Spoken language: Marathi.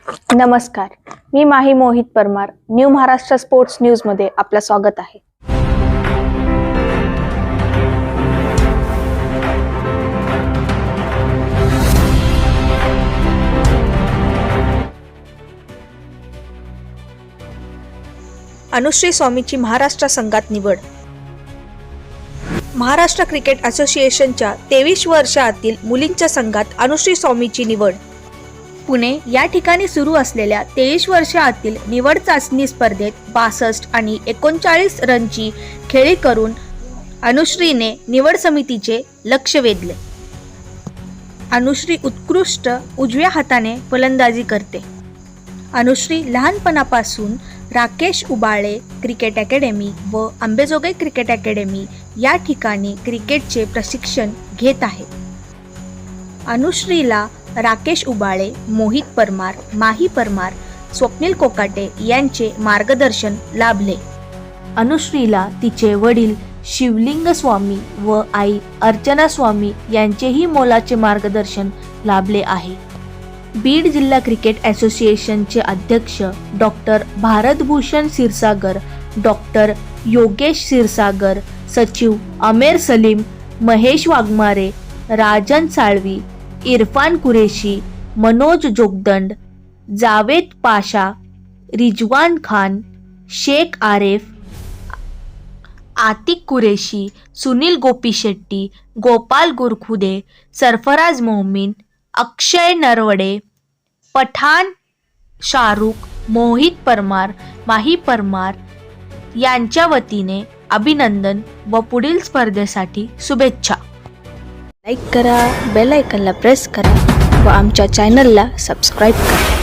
नमस्कार, मी Mahi Mohit Parmar. New Maharashtra sports news मध्ये आपलं स्वागत आहे. अनुश्री स्वामीची महाराष्ट्र संघात निवड. महाराष्ट्र क्रिकेट असोसिएशनच्या 23 वर्षातील मुलींच्या संघात अनुश्री स्वामीची निवड. पुणे या ठिकाणी सुरू असलेल्या 23 वर्षातील निवड चाचणी स्पर्धेत 62 आणि 39 रनची खेळी करून अनुश्रीने निवड समितीचे लक्ष वेधले. अनुश्री उत्कृष्ट उजव्या हाताने फलंदाजी करते. अनुश्री लहानपणापासून राकेश उबाळे क्रिकेट अकॅडमी व अंबेजोगाई क्रिकेट अकॅडमी या ठिकाणी क्रिकेटचे प्रशिक्षण घेत आहे. अनुश्रीला राकेश उबाळे, मोहित परमार, माही परमार, स्वप्नील कोकाटे यांचे मार्गदर्शन लाभले. अनुश्रीला तिचे वडील शिवलिंग स्वामी व आई अर्चना स्वामी यांचेही मोलाचे मार्गदर्शन लाभले आहे. बीड जिल्हा क्रिकेट असोसिएशनचे अध्यक्ष डॉक्टर भारतभूषण क्षीरसागर, डॉक्टर योगेश क्षीरसागर, सचिव आमेर सलीम, महेश वाघमारे, राजन साळवी, इरफान कुरेशी, मनोज जोगदंड, जावेद पाशा, रिजवान खान, शेख आरेफ, आतिक कुरेशी, सुनील गोपी शेट्टी, गोपाल गुरखुदे, सरफराज मोमीन, अक्षय नरवडे, पठाण शाहरुख, मोहित परमार, माही परमार यांच्या वतीने अभिनंदन व पुढील स्पर्धेसाठी शुभेच्छा. लाईक करा, बेल आयकॉनला प्रेस करा व आमच्या चॅनलला सबस्क्राईब करा.